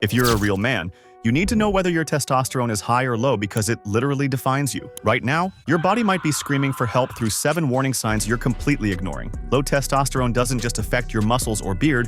If you're a real man, you need to know whether your testosterone is high or low because it literally defines you. Right now, your body might be screaming for help through 7 warning signs you're completely ignoring. Low testosterone doesn't just affect your muscles or beard,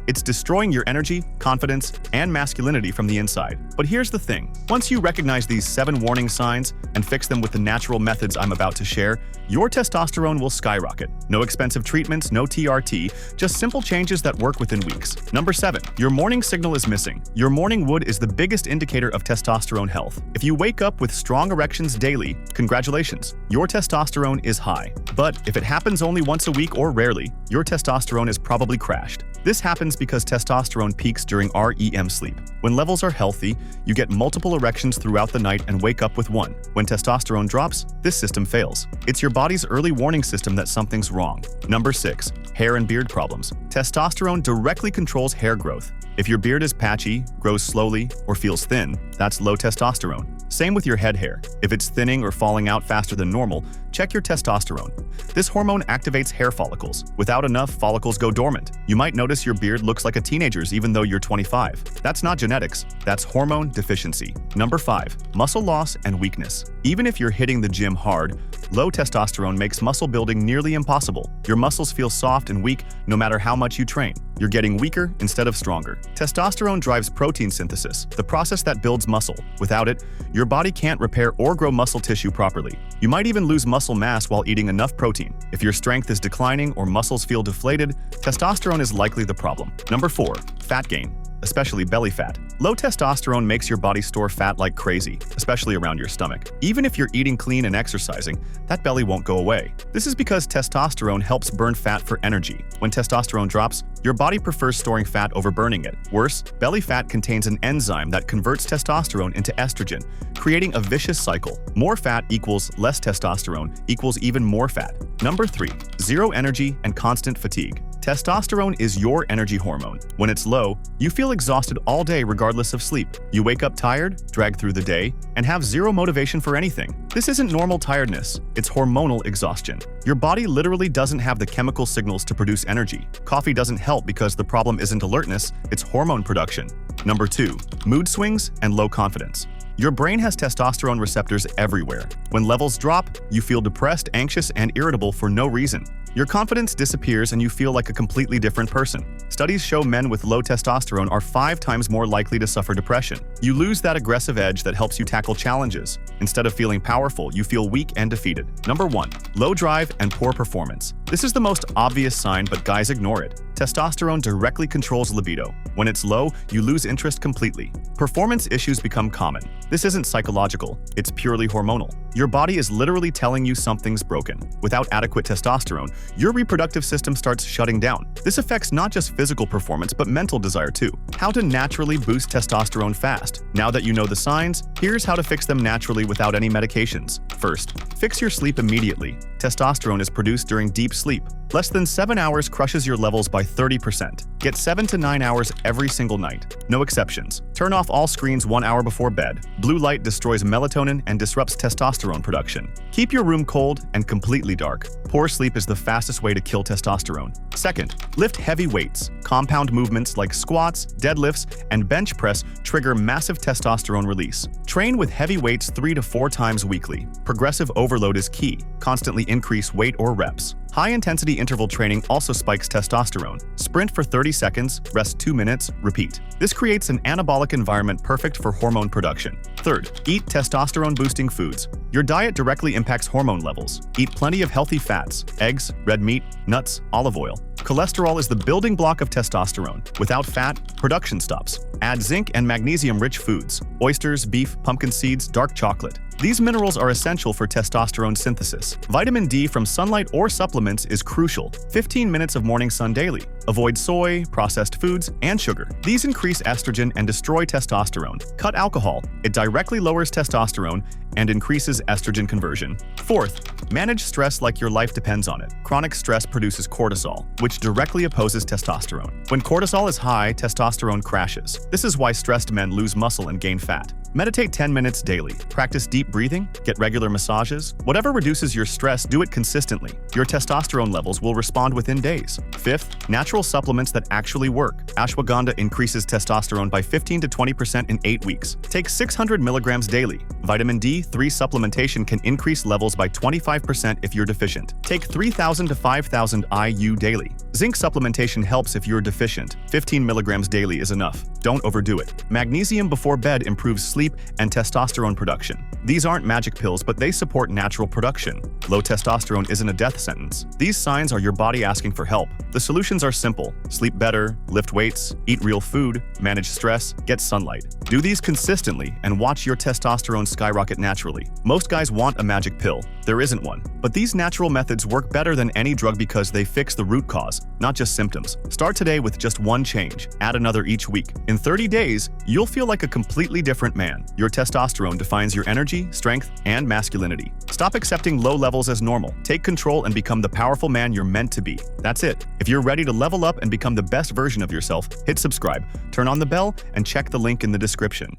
it's destroying your energy, confidence, and masculinity from the inside. But here's the thing. Once you recognize these 7 warning signs and fix them with the natural methods I'm about to share, your testosterone will skyrocket. No expensive treatments, no TRT, just simple changes that work within weeks. Number 7. Your morning signal is missing. Your morning wood is the biggest indicator of testosterone health. If you wake up with strong erections daily, congratulations, your testosterone is high. But if it happens only once a week or rarely, your testosterone is probably crashed. This happens because testosterone peaks during REM sleep. When levels are healthy, you get multiple erections throughout the night and wake up with one. When testosterone drops, this system fails. It's your body's early warning system that something's wrong. Number 6. Hair and beard problems. Testosterone directly controls hair growth. If your beard is patchy, grows slowly, or feels thin, that's low testosterone. Same with your head hair. If it's thinning or falling out faster than normal, check your testosterone. This hormone activates hair follicles. Without enough, follicles go dormant. You might notice your beard looks like a teenager's even though you're 25. That's not genetics, that's hormone deficiency. Number 5. Muscle loss and weakness. Even if you're hitting the gym hard, low testosterone makes muscle building nearly impossible. Your muscles feel soft and weak no matter how much you train. You're getting weaker instead of stronger. Testosterone drives protein synthesis, the process that builds muscle. Without it, your body can't repair or grow muscle tissue properly. You might even lose muscle mass while eating enough protein. If your strength is declining or muscles feel deflated, testosterone is likely the problem. Number 4. Fat gain, especially belly fat. Low testosterone makes your body store fat like crazy, especially around your stomach. Even if you're eating clean and exercising, that belly won't go away. This is because testosterone helps burn fat for energy. When testosterone drops, your body prefers storing fat over burning it. Worse, belly fat contains an enzyme that converts testosterone into estrogen, creating a vicious cycle. More fat equals less testosterone equals even more fat. Number 3. Zero energy and constant fatigue. Testosterone is your energy hormone. When it's low, you feel exhausted all day regardless of sleep. You wake up tired, drag through the day, and have zero motivation for anything. This isn't normal tiredness, it's hormonal exhaustion. Your body literally doesn't have the chemical signals to produce energy. Coffee doesn't help because the problem isn't alertness, it's hormone production. Number 2. Mood swings and low confidence. Your brain has testosterone receptors everywhere. When levels drop, you feel depressed, anxious, and irritable for no reason. Your confidence disappears and you feel like a completely different person. Studies show men with low testosterone are 5 times more likely to suffer depression. You lose that aggressive edge that helps you tackle challenges. Instead of feeling powerful, you feel weak and defeated. Number 1. Low drive and poor performance. This is the most obvious sign, but guys ignore it. Testosterone directly controls libido. When it's low, you lose interest completely. Performance issues become common. This isn't psychological, it's purely hormonal. Your body is literally telling you something's broken. Without adequate testosterone, your reproductive system starts shutting down. This affects not just physical performance, but mental desire too. How to naturally boost testosterone fast. Now that you know the signs, here's how to fix them naturally without any medications. First, fix your sleep immediately. Testosterone is produced during deep sleep. Less than 7 hours crushes your levels by 30%. Get 7 to 9 hours every single night. No exceptions. Turn off all screens 1 hour before bed. Blue light destroys melatonin and disrupts testosterone production. Keep your room cold and completely dark. Poor sleep is the fastest way to kill testosterone. Second, lift heavy weights. Compound movements like squats, deadlifts, and bench press trigger massive testosterone release. Train with heavy weights 3 to 4 times weekly. Progressive overload is key. Constantly increase weight or reps. High-intensity interval training also spikes testosterone. Sprint for 30 seconds, rest 2 minutes, repeat. This creates an anabolic environment perfect for hormone production. Third, eat testosterone-boosting foods. Your diet directly impacts hormone levels. Eat plenty of healthy fats, eggs, red meat, nuts, olive oil. Cholesterol is the building block of testosterone. Without fat, production stops. Add zinc and magnesium-rich foods, oysters, beef, pumpkin seeds, dark chocolate. These minerals are essential for testosterone synthesis. Vitamin D from sunlight or supplements is crucial. 15 minutes of morning sun daily. Avoid soy, processed foods, and sugar. These increase estrogen and destroy testosterone. Cut alcohol. It directly lowers testosterone and increases estrogen conversion. Fourth, manage stress like your life depends on it. Chronic stress produces cortisol, which directly opposes testosterone. When cortisol is high, testosterone crashes. This is why stressed men lose muscle and gain fat. Meditate 10 minutes daily. Practice deep breathing. Get regular massages. Whatever reduces your stress, do it consistently. Your testosterone levels will respond within days. Fifth, natural supplements that actually work. Ashwagandha increases testosterone by 15 to 20% in 8 weeks. Take 600 milligrams daily. Vitamin D3 supplementation can increase levels by 25% if you're deficient. Take 3,000 to 5,000 IU daily. Zinc supplementation helps if you're deficient. 15 milligrams daily is enough. Don't overdo it. Magnesium before bed improves sleep and testosterone production. These aren't magic pills, but they support natural production. Low testosterone isn't a death sentence. These signs are your body asking for help. The solutions are simple. Sleep better, lift weights, eat real food, manage stress, get sunlight. Do these consistently and watch your testosterone skyrocket naturally. Most guys want a magic pill. There isn't one. But these natural methods work better than any drug because they fix the root cause, not just symptoms. Start today with just one change. Add another each week. In 30 days, you'll feel like a completely different man. Your testosterone defines your energy, strength, and masculinity. Stop accepting low levels as normal. Take control and become the powerful man you're meant to be. That's it. If you're ready to level up and become the best version of yourself, hit subscribe, turn on the bell, and check the link in the description.